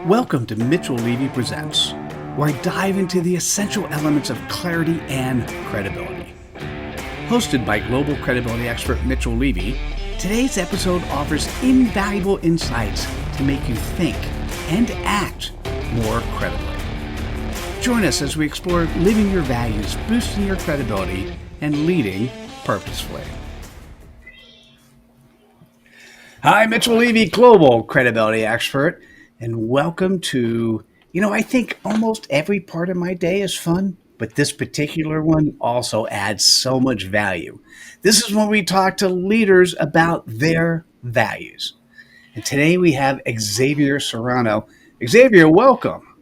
Welcome to Mitchell Levy Presents, where I dive into the essential elements of clarity and credibility. Hosted by global credibility expert Mitchell Levy, today's episode offers invaluable insights to make you think and act more credibly. Join us as we explore living your values, boosting your credibility, and leading purposefully. Hi, Mitchell Levy, global credibility expert. And welcome to, I think almost every part of my day is fun, but this particular one also adds so much value. This is when we talk to leaders about their values. And today we have Xavier Serrano. Xavier, welcome.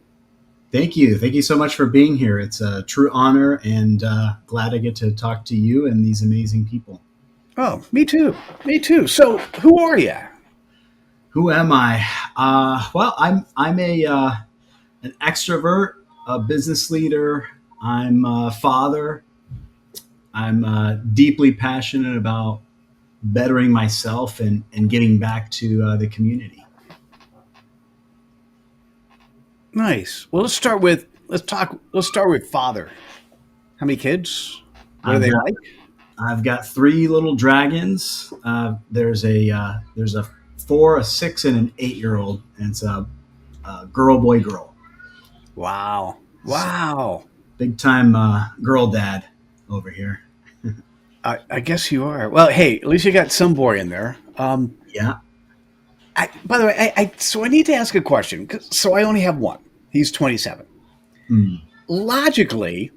Thank you. Thank you so much for being here. It's a true honor and glad I get to talk to you and these amazing people. Oh, me too. Me too. So who are you? Who am I? I'm an extrovert, a business leader. I'm a father. I'm deeply passionate about bettering myself and giving back to the community. Nice. Well, let's start with father. How many kids? What are they like? I've got 3 little dragons. There's a 4, a 6, and an 8-year-old, and it's a girl, boy, girl. Wow. So, big time girl dad over here. I guess you are. Well, hey, at least you got some boy in there. Yeah. By the way, so I need to ask a question. So I only have one. He's 27. Logically,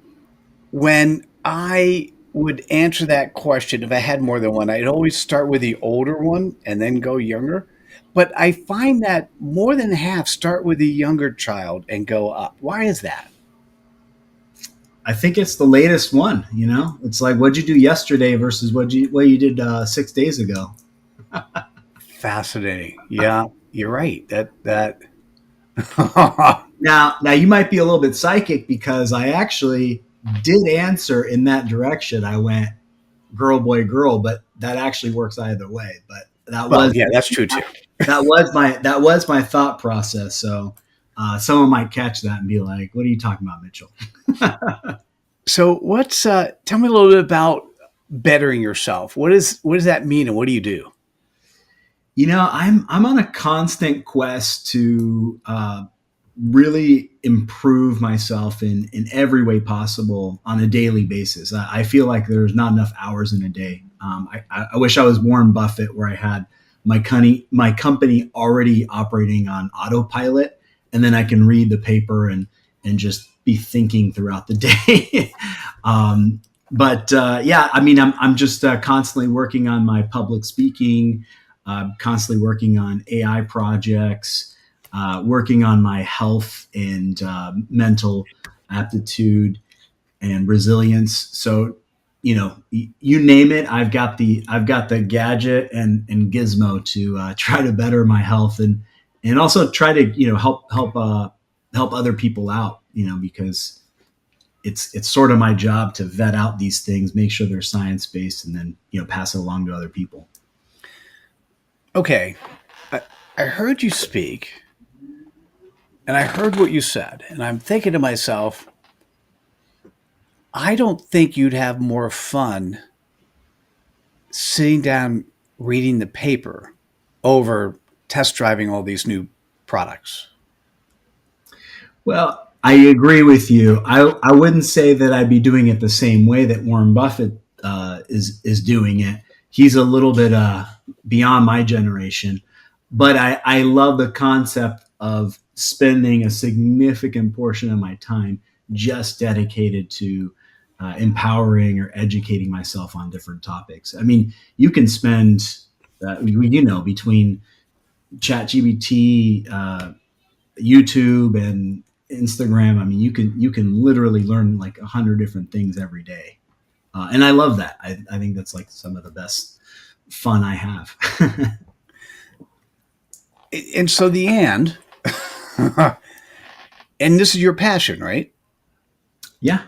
when I would answer that question, if I had more than one, I'd always start with the older one and then go younger. But I find that more than half start with the younger child and go up. Why is that? I think it's the latest one. It's like, what'd you do yesterday versus what you did 6 days ago. Fascinating. Yeah, you're right. That. Now you might be a little bit psychic because I actually did answer in that direction. I went girl, boy, girl, but that actually works either way. But that's true too. that was my thought process. So someone might catch that and be like, "What are you talking about, Mitchell?" So tell me a little bit about bettering yourself. What does that mean, and what do you do? I'm on a constant quest to really improve myself in every way possible on a daily basis. I feel like there's not enough hours in a day. I wish I was Warren Buffett, where I had my company already operating on autopilot, and then I can read the paper and just be thinking throughout the day. I'm just constantly working on my public speaking, constantly working on AI projects, working on my health and mental aptitude and resilience. So, you name it, I've got the gadget and gizmo to try to better my health and also try to help other people out. Because it's sort of my job to vet out these things, make sure they're science based, and then pass it along to other people. Okay, I heard you speak. And I heard what you said, and I'm thinking to myself, I don't think you'd have more fun sitting down reading the paper over test driving all these new products. Well, I agree with you. I wouldn't say that I'd be doing it the same way that Warren Buffett is doing it. He's a little bit beyond my generation, but I love the concept of spending a significant portion of my time just dedicated to empowering or educating myself on different topics. I mean, you can spend, between ChatGPT, YouTube, and Instagram. I mean, you can literally learn like 100 different things every day, and I love that. I think that's like some of the best fun I have. And so and this is your passion, right? Yeah.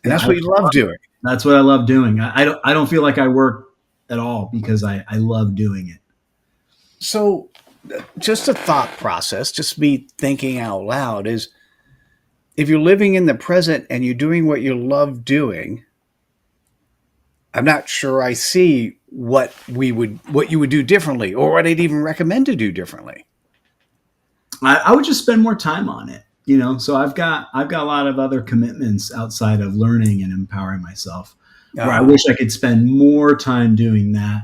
And that's what you love doing. That's what I love doing. I don't feel like I work at all because I love doing it. So just a thought process, just me thinking out loud is if you're living in the present and you're doing what you love doing, I'm not sure I see what you would do differently or what I'd even recommend to do differently. I would just spend more time on it. So I've got a lot of other commitments outside of learning and empowering myself where I wish I could spend more time doing that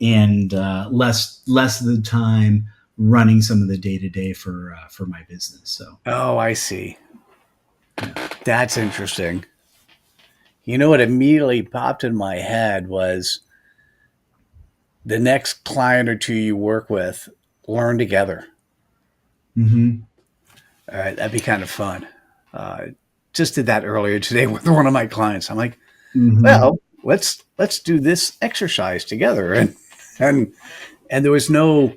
and less of the time running some of the day to day for my business. So I see. That's interesting. What immediately popped in my head was the next client or two you work with, learn together. Mm-hmm. All right, that'd be kind of fun. Just did that earlier today with one of my clients. I'm like, well, let's do this exercise together, and there was no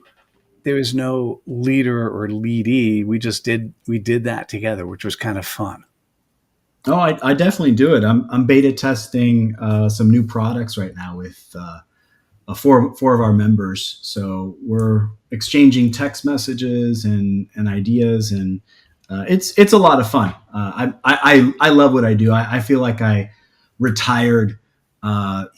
leader or leadee. We did that together, which was kind of fun. Oh, I definitely do it. I'm beta testing some new products right now with four of our members. So we're exchanging text messages and ideas, and it's a lot of fun. I love what I do. I feel like I retired, 4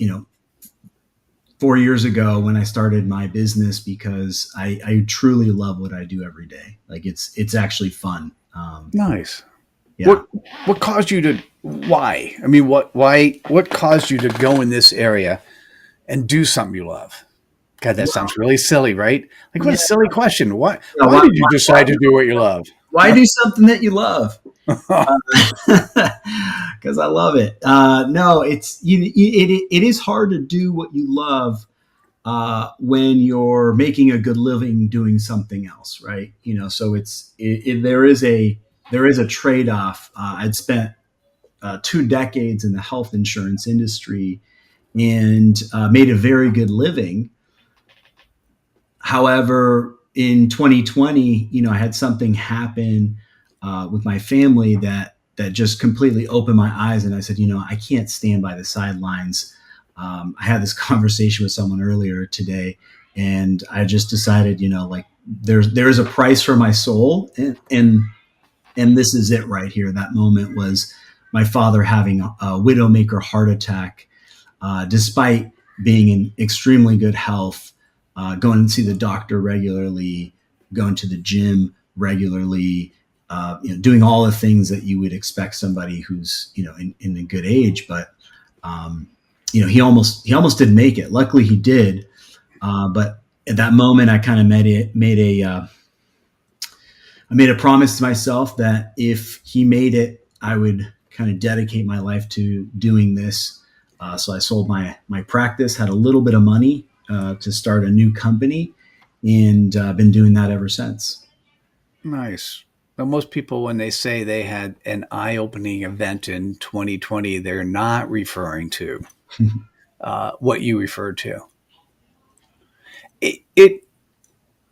years ago when I started my business because I truly love what I do every day. Like it's actually fun. Nice. Yeah. What caused you to? Why? I mean, what caused you to go in this area and do something you love? God, that sounds really silly, right? Like, what a silly question. Why did you decide to do what you love? Why do something that you love? Because I love it. No, it is hard to do what you love when you're making a good living doing something else, right? So there is a trade-off. I'd spent 2 decades in the health insurance industry and made a very good living. However, in 2020, I had something happen with my family that just completely opened my eyes, and I said, I can't stand by the sidelines. I had this conversation with someone earlier today, and I just decided, there's a price for my soul, and this is it right here. That moment was my father having a widowmaker heart attack, despite being in extremely good health, going to see the doctor regularly, going to the gym regularly, doing all the things that you would expect somebody who's, in a good age. But, he almost didn't make it. Luckily he did. But at that moment I kind of I made a promise to myself that if he made it, I would kind of dedicate my life to doing this. So I sold my practice, had a little bit of money to start a new company, and been doing that ever since. Nice. But most people, when they say they had an eye-opening event in 2020, they're not referring to what you referred to.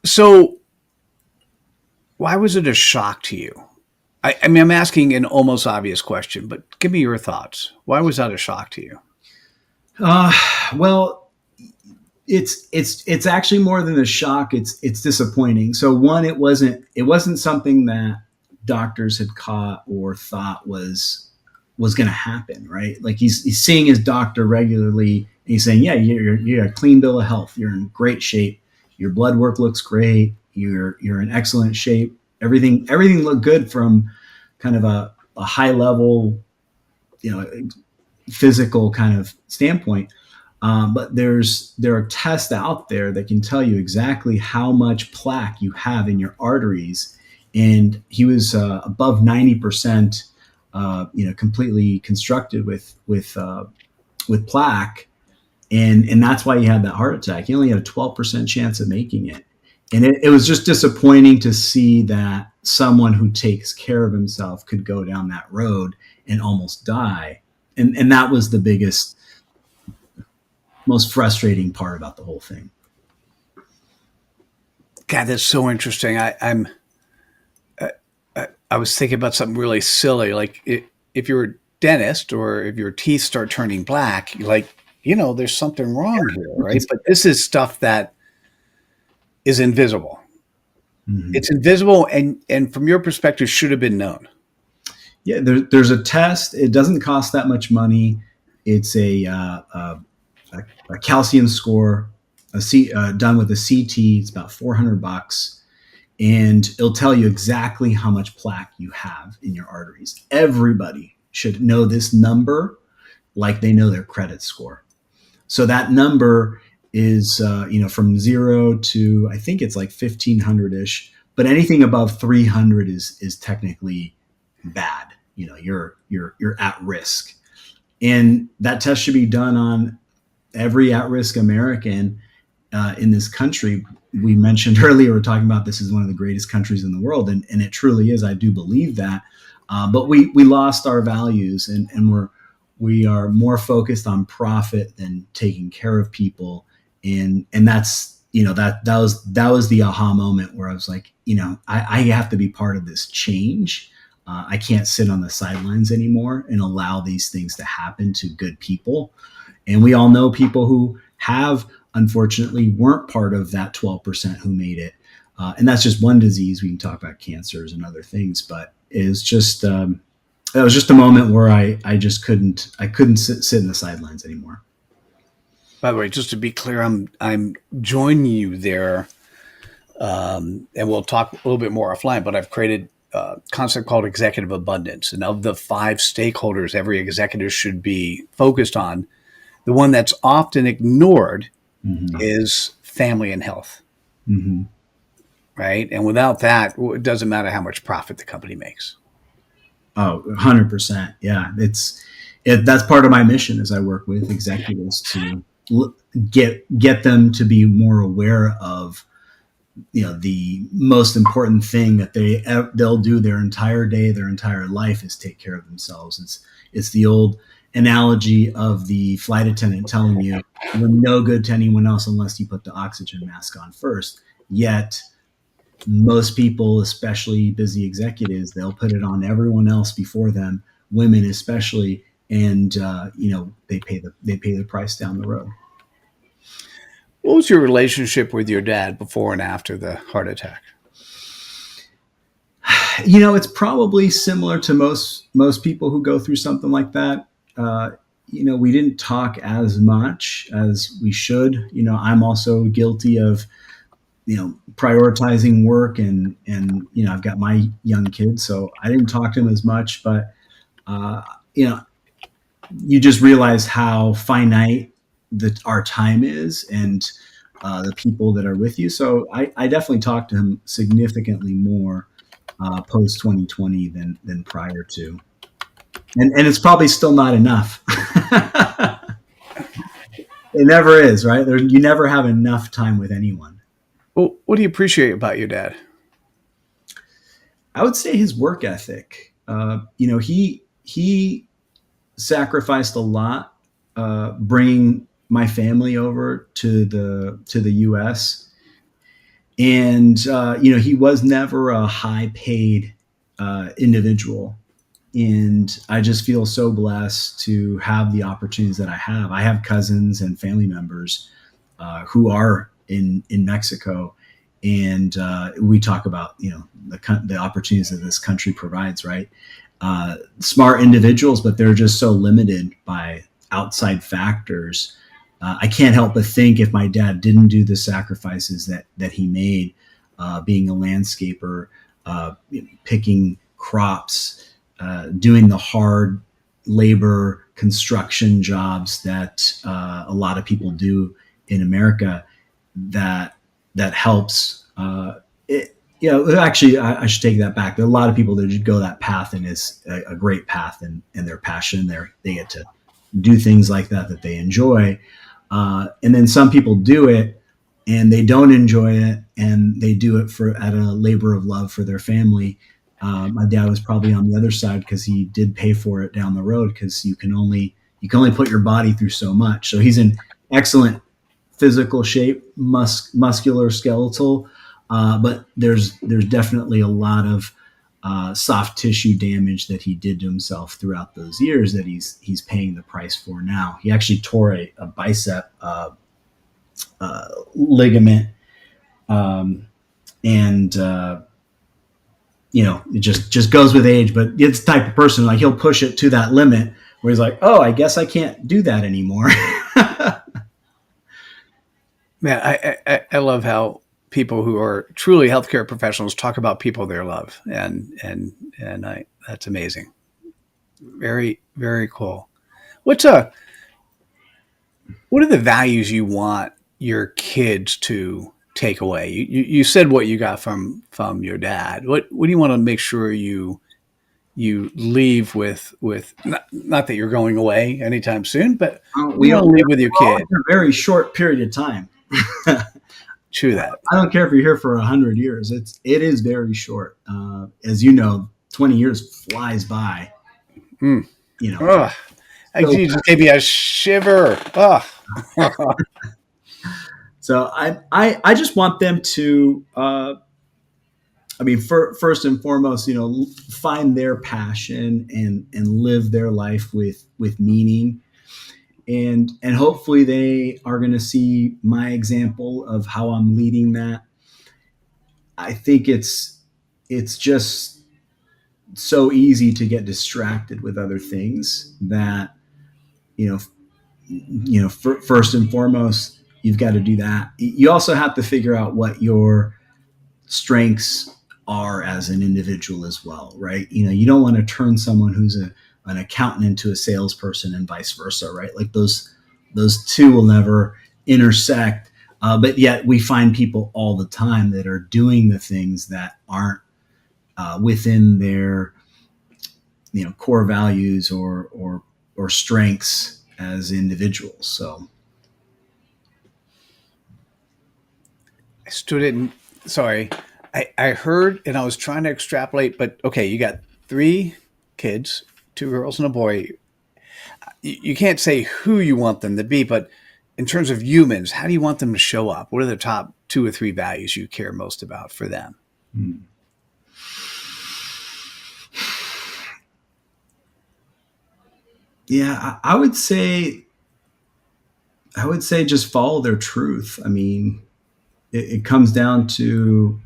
So why was it a shock to you? I mean, I'm asking an almost obvious question, but give me your thoughts. Why was that a shock to you? Well, it's actually more than a shock. It's disappointing. So one, it wasn't something that doctors had caught or thought was going to happen, right? Like he's seeing his doctor regularly, and he's saying, yeah, you're a clean bill of health. You're in great shape. Your blood work looks great. You're in excellent shape. Everything looked good from kind of a high level, physical kind of standpoint. But there are tests out there that can tell you exactly how much plaque you have in your arteries. And he was above 90%, completely constructed with plaque. And that's why he had that heart attack. He only had a 12% chance of making it. And it was just disappointing to see that someone who takes care of himself could go down that road and almost die. And that was the biggest, most frustrating part about the whole thing. God, that's so interesting. I was thinking about something really silly. Like if you're a dentist or if your teeth start turning black, you're like, there's something wrong here, right? But this is stuff that is invisible. Mhm. It's invisible, and from your perspective, should have been known. Yeah, there's a test. It doesn't cost that much money. It's a calcium score, done with a CT. It's about $400, and it'll tell you exactly how much plaque you have in your arteries. Everybody should know this number like they know their credit score. So that number is from 0 to, I think it's like 1,500 ish, but anything above 300 is technically bad. You're at risk, and that test should be done on every at-risk American in this country. We mentioned earlier, we're talking about this is one of the greatest countries in the world, and it truly is. I do believe that, but we lost our values, and we are more focused on profit than taking care of people, and that's that was the aha moment where I was like, I have to be part of this change. I can't sit on the sidelines anymore and allow these things to happen to good people. And we all know people who have, unfortunately, weren't part of that 12% who made it. And that's just one disease. We can talk about cancers and other things, but it was just that was just a moment where I just couldn't sit in the sidelines anymore. By the way, just to be clear, I'm joining you there, and we'll talk a little bit more offline. But I've created a concept called executive abundance, and of the 5 stakeholders every executive should be focused on, the one that's often ignored is family and health. Mm-hmm. Right? And without that, it doesn't matter how much profit the company makes. Oh, 100%. Yeah. That's part of my mission as I work with executives to get them to be more aware of, the most important thing that they'll do their entire day, their entire life, is take care of themselves. It's the old analogy of the flight attendant telling you you're no good to anyone else unless you put the oxygen mask on first. Yet most people, especially busy executives, they'll put it on everyone else before them, women especially, and they pay the price down the road. What was your relationship with your dad before and after the heart attack? It's probably similar to most people who go through something like that. We didn't talk as much as we should. I'm also guilty of prioritizing work, and I've got my young kids, so I didn't talk to him as much. But you just realize how finite our time is, and the people that are with you. So I definitely talked to him significantly more post 2020 than prior to, and it's probably still not enough. It never is, right? You never have enough time with anyone. Well, what do you appreciate about your dad? I would say his work ethic. He sacrificed a lot, bringing my family over to the U.S. And he was never a high paid individual, and I just feel so blessed to have the opportunities that I have. I have cousins and family members who are in Mexico, and we talk about the opportunities that this country provides, right? Smart individuals, but they're just so limited by outside factors. I can't help but think if my dad didn't do the sacrifices that he made, being a landscaper, picking crops, doing the hard labor construction jobs that a lot of people do in America, that helps. Actually, I should take that back. There are a lot of people that just go that path, and it's a great path, and their passion. They get to do things like that they enjoy. And then some people do it and they don't enjoy it, and they do it at a labor of love for their family. My dad was probably on the other side because he did pay for it down the road, because you can only put your body through so much. So he's in excellent physical shape, muscular, skeletal, but there's definitely a lot of soft tissue damage that he did to himself throughout those years that he's paying the price for now. He actually tore a bicep ligament and it just goes with age. But it's the type of person, like, he'll push it to that limit where he's like, oh, I guess I can't do that anymore. Man, I love how people who are truly healthcare professionals talk about people they love, and that's amazing. Very, very cool. What's what are the values you want your kids to take away? You said what you got from your dad. What do you want to make sure you leave with not that you're going away anytime soon, but what do we you all want to leave with your kid? in a very short period of time. True that. I don't care if you're here for 100 years. It is very short. As you know, 20 years flies by. Mm. So you just gave me a shiver. So I just want them to, first and foremost, find their passion and live their life with meaning. And hopefully they are going to see my example of how I'm leading that. I think it's just so easy to get distracted with other things that, first and foremost, you've got to do that. You also have to figure out what your strengths are as an individual as well, right? You don't want to turn someone who's an accountant into a salesperson and vice versa, right? Like those two will never intersect. But yet we find people all the time that are doing the things that aren't within their core values or strengths as individuals. So I stood in. Sorry, I heard and I was trying to extrapolate, but okay, you got 3 kids, 2 girls and a boy. You can't say who you want them to be, but in terms of humans, how do you want them to show up? What are the top 2 or 3 values you care most about for them? Yeah, I would say just follow their truth. I mean, it comes down to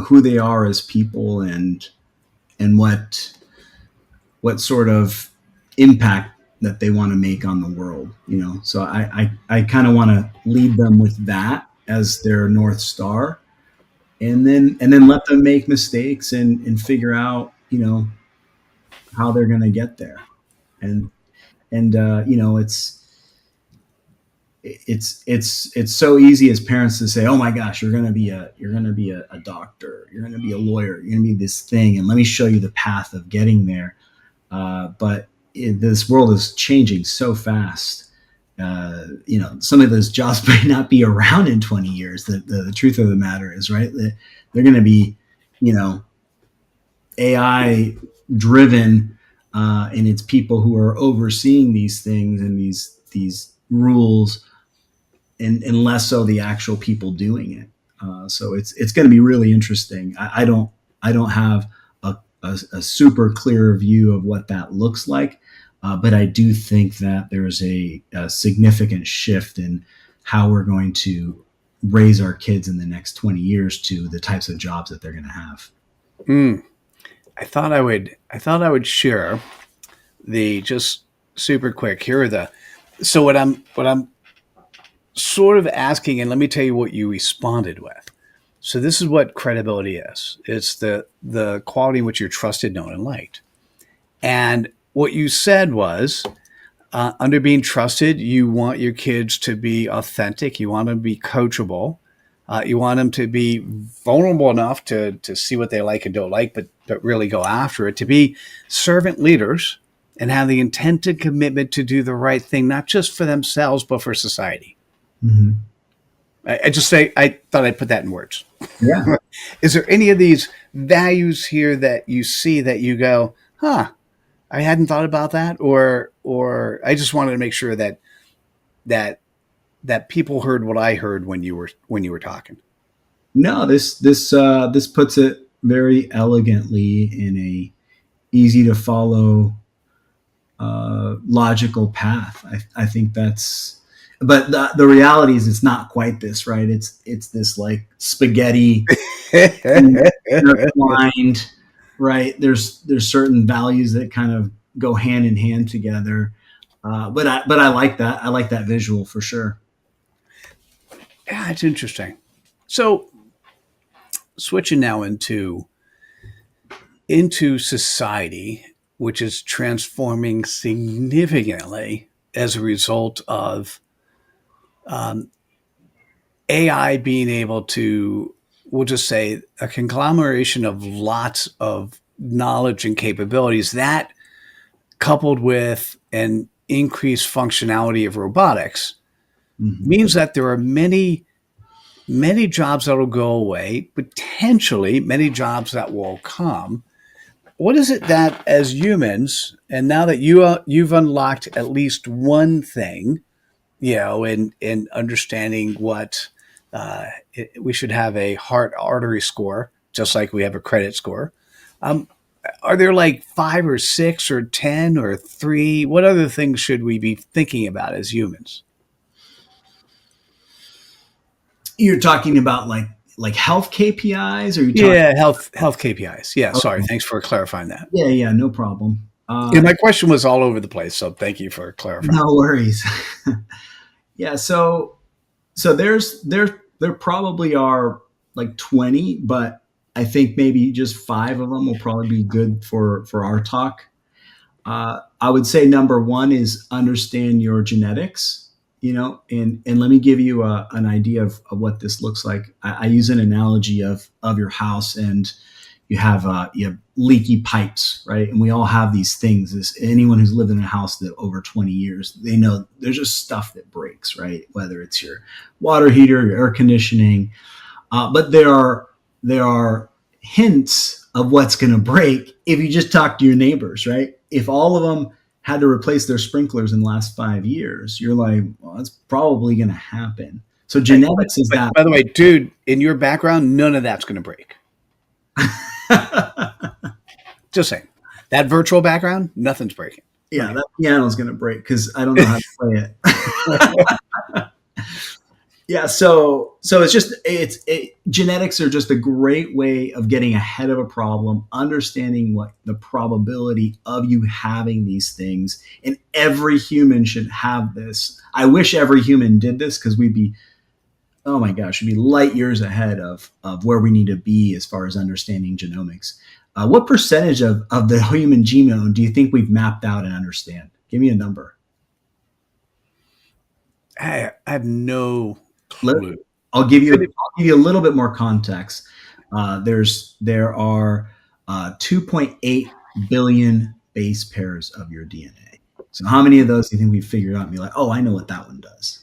who they are as people and what sort of impact that they want to make on the world. So I kind of want to lead them with that as their North Star, and then let them make mistakes and figure out how they're going to get there. And it's so easy as parents to say, oh my gosh, you're going to be a doctor, you're going to be a lawyer, you're going to be this thing, and let me show you the path of getting there. But this world is changing so fast. Some of those jobs might not be around in 20 years. The truth of the matter is, right, they're going to be AI driven, and it's people who are overseeing these things and these rules, and less so the actual people doing it. So it's going to be really interesting. I don't have a super clear view of what that looks like, but I do think that there's a significant shift in how we're going to raise our kids in the next 20 years to the types of jobs that they're going to have. I thought I would share the just super quick. Here are so what I'm sort of asking, and let me tell you what you responded with. So this is what credibility is. It's the quality in which you're trusted, known, and liked. And what you said was, under being trusted, you want your kids to be authentic. You want them to be coachable. You want them to be vulnerable enough to see what they like and don't like, but really go after it, to be servant leaders and have the intent and commitment to do the right thing, not just for themselves, but for society. Mm-hmm. I thought I'd put that in words. Yeah. Is there any of these values here that you see that you go, I hadn't thought about that, or I just wanted to make sure that people heard what I heard when you were talking? No, this puts it very elegantly in a easy to follow, logical path. I think that's, But the reality is it's not quite this, right? It's this like spaghetti intertwined, right? There's certain values that kind of go hand in hand together. But I like that. I like that visual for sure. Yeah, it's interesting. So switching now into society, which is transforming significantly as a result of AI being able to, we'll just say, a conglomeration of lots of knowledge and capabilities that, coupled with an increased functionality of robotics, Mm-hmm. means that there are many jobs that will go away, potentially many jobs that will come. What is it that, as humans, and now that you've unlocked at least one thing, in understanding what we should have a heart artery score, just like we have a credit score. Um, are there like five or six or 10 or three? What other things should we be thinking about as humans? You're talking about like health KPIs, or you talking? Yeah, health KPIs. Yeah, sorry. Okay. Thanks for clarifying that. Yeah, yeah, no problem. Yeah, my question was all over the place, so thank you for clarifying. No worries. Yeah, so there probably are like 20, but I think maybe just five of them will probably be good for our talk. I would say number one is understand your genetics, and let me give you an idea of what this looks like. I use an analogy of your house, and you have leaky pipes, right? And we all have these things. Anyone who's lived in a house that over 20 years, they know there's just stuff that breaks, right? Whether it's your water heater, your air conditioning, but there are hints of what's going to break if you just talk to your neighbors, right? If all of them had to replace their sprinklers in the last 5 years, you're like, well, it's probably going to happen. So Hey, genetics is that. by the way, dude, in your background, none of that's going to break. Just saying. That virtual background, nothing's breaking. Yeah, Okay. that piano's going to break because I don't know how to play it. Yeah, so genetics are just a great way of getting ahead of a problem, understanding what the probability of you having these things, and every human should have this. I wish every human did this because we'd be, oh my gosh, we'd be light years ahead of where we need to be as far as understanding genomics. What percentage of the human genome do you think we've mapped out and understand? Give me a number. I have no Let, clue. I'll give you a little bit more context. There are 2.8 billion base pairs of your DNA. So how many of those do you think we figured out and be like, oh, I know what that one does?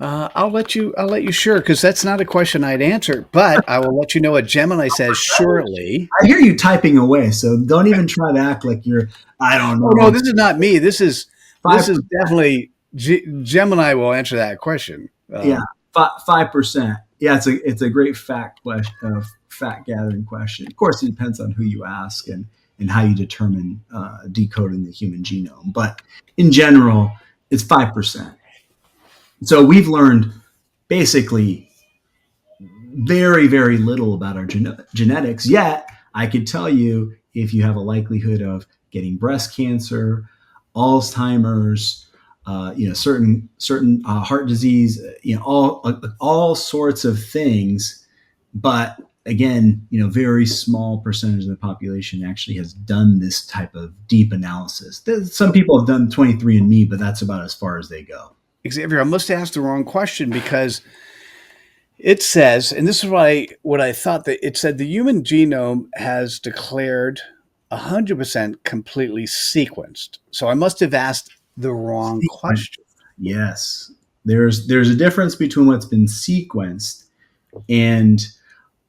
I'll let you sure, because that's not a question I'd answer, but I will let you know what Gemini says shortly. I hear you typing away, so don't even try to act like you're. I don't Oh no, know. this is not me. This is Five, definitely Gemini will answer that question. yeah, 5%. Yeah, it's a great fact gathering question. Of course, it depends on who you ask and how you determine decoding the human genome. But in general, it's 5%. So we've learned basically very, very little about our genetics. Yet, I could tell you if you have a likelihood of getting breast cancer, Alzheimer's, certain heart disease, all sorts of things. But again, very small percentage of the population actually has done this type of deep analysis. Some people have done 23andMe, but that's about as far as they go. Xavier, I must ask the wrong question, because it says, and this is what I thought, that it said the human genome has declared 100% completely sequenced. So I must have asked the wrong question. Yes, there's a difference between what's been sequenced and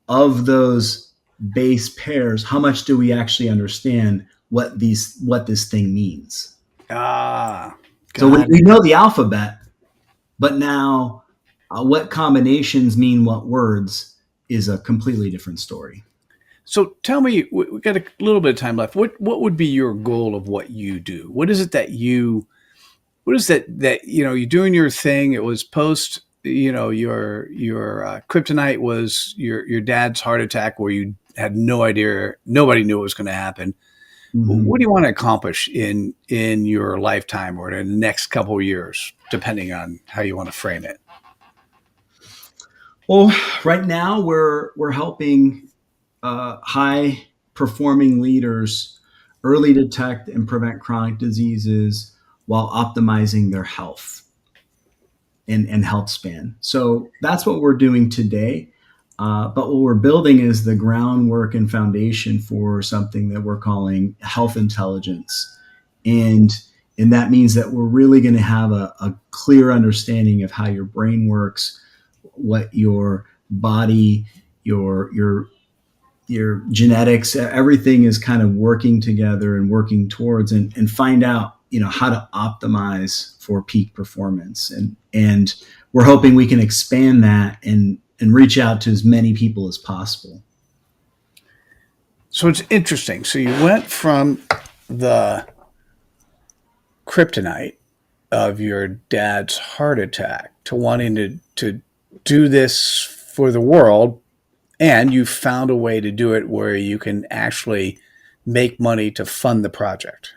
of those base pairs. How much do we actually understand what this thing means? Ah, So we, got we it. know the alphabet, but now what combinations mean what words is a completely different story. So tell me, we got a little bit of time left. What would be your goal of what you do? What is it that you what is that you're doing your thing. It was post, your kryptonite was your dad's heart attack, where you had no idea, nobody knew it was going to happen. Mhm. What do you want to accomplish in your lifetime or in the next couple of years, depending on how you want to frame it? Well, right now we're helping high performing leaders early detect and prevent chronic diseases while optimizing their health and health span. So that's what we're doing today. But what we're building is the groundwork and foundation for something that we're calling health intelligence. And and that means that we're really going to have a clear understanding of how your brain works, what your body, your genetics, everything is kind of working together and working towards, and find out, how to optimize for peak performance. And we're hoping we can expand that and reach out to as many people as possible. So it's interesting. So you went from the kryptonite of your dad's heart attack to wanting to do this for the world, and you found a way to do it where you can actually make money to fund the project.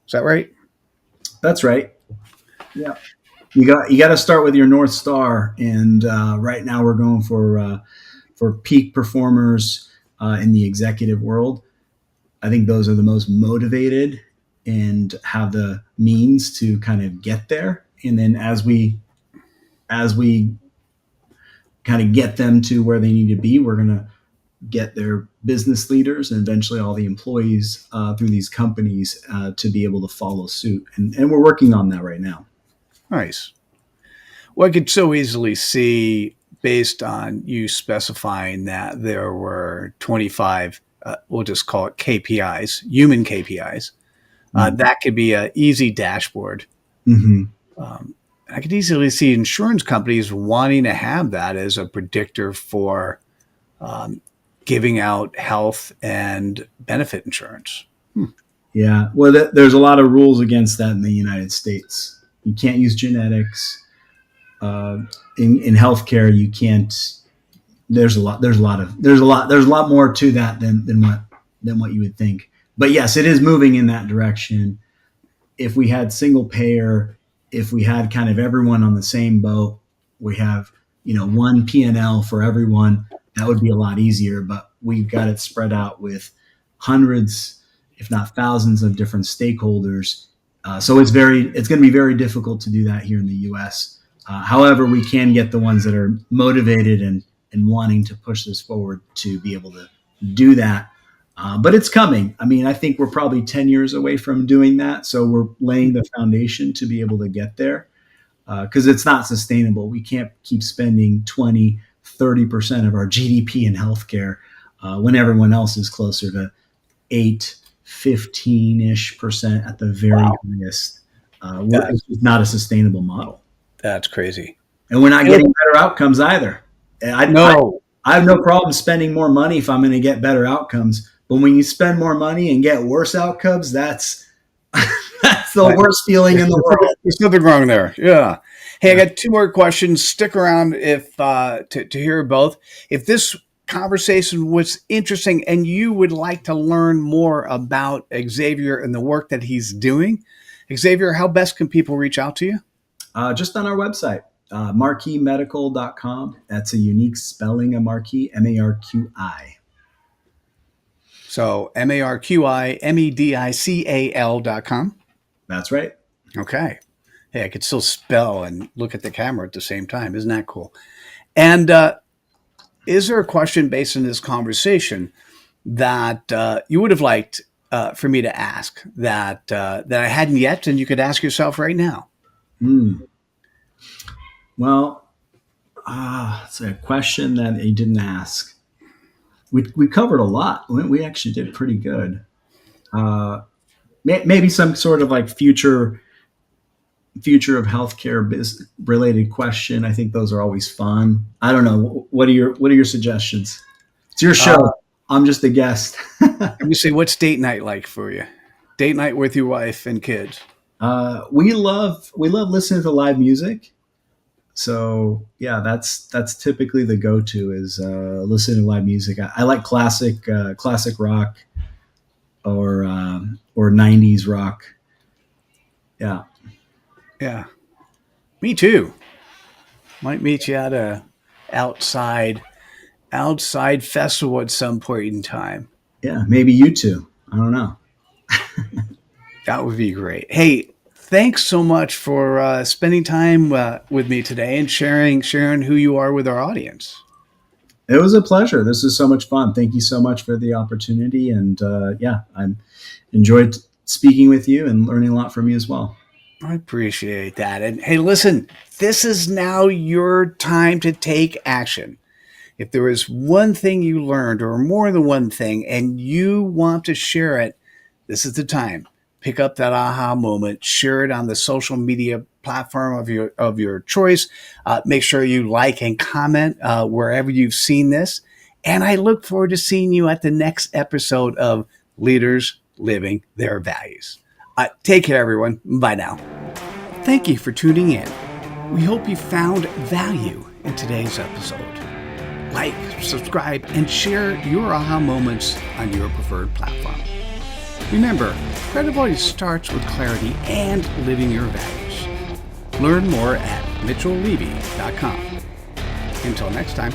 Is that right? That's right. Yeah. You got to start with your North Star. And right now we're going for peak performers in the executive world. I think those are the most motivated and have the means to kind of get there. And then as we kind of get them to where they need to be, we're going to get their business leaders and eventually all the employees through these companies to be able to follow suit. And we're working on that right now. Nice. Well, I could so easily see, based on you specifying that there were 25, we'll just call it KPIs, human KPIs. That could be an easy dashboard. Mm-hmm. I could easily see insurance companies wanting to have that as a predictor for giving out health and benefit insurance. Yeah. Well, there's a lot of rules against that in the United States. You can't use genetics. In healthcare, you can't. There's a lot more to that than what you would think. But yes, it is moving in that direction. If we had single payer, if we had kind of everyone on the same boat, we have one P&L for everyone. That would be a lot easier. But we've got it spread out with hundreds, if not thousands, of different stakeholders. So it's going to be very difficult to do that here in the U.S. However, we can get the ones that are motivated and wanting to push this forward to be able to do that. But it's coming. I mean, I think we're probably 10 years away from doing that. So we're laying the foundation to be able to get there because it's not sustainable. We can't keep spending 20, 30% of our GDP in healthcare when everyone else is closer to 8, 15-ish% at the very highest. It's not a sustainable model. That's crazy. And we're not getting better outcomes either. I have no problem spending more money if I'm going to get better outcomes. But when you spend more money and get worse outcomes, that's the worst feeling in the world. There's nothing wrong there. Yeah. Hey, I got two more questions. Stick around if to hear both. If this conversation was interesting and you would like to learn more about Xavier and the work that he's doing, Xavier, how best can people reach out to you? Just on our website, marquimedical.com. That's a unique spelling of Marqui, Marqui. So MarquiMedical.com. That's right. Okay. Hey, I could still spell and look at the camera at the same time. Isn't that cool? And is there a question based on this conversation that you would have liked for me to ask that I hadn't yet, and you could ask yourself right now? Well, it's a question that you didn't ask. We covered a lot. We actually did pretty good. Maybe some sort of like future of healthcare related question. I think those are always fun. I don't know. What are your suggestions? It's your show. I'm just a guest. Let me see. What's date night like for you? Date night with your wife and kids? We love listening to live music. So yeah, that's typically the go-to is listening to live music. I like classic rock or 90s rock. Yeah. Yeah, me too. Might meet you at a outside outside festival at some point in time. Yeah. Maybe you too. I don't know. That would be great. Hey, thanks so much for spending time with me today and sharing who you are with our audience. It was a pleasure. This is so much fun. Thank you so much for the opportunity. And yeah, I enjoyed speaking with you and learning a lot from you as well. I appreciate that. And hey, listen, this is now your time to take action. If there is one thing you learned or more than one thing and you want to share it, this is the time. Pick up that aha moment, share it on the social media platform of your choice. Make sure you like and comment wherever you've seen this. And I look forward to seeing you at the next episode of Leaders Living Their Values. Take care, everyone. Bye now. Thank you for tuning in. We hope you found value in today's episode. Like, subscribe, and share your aha moments on your preferred platform. Remember, credibility starts with clarity and living your values. Learn more at mitchelllevy.com. Until next time.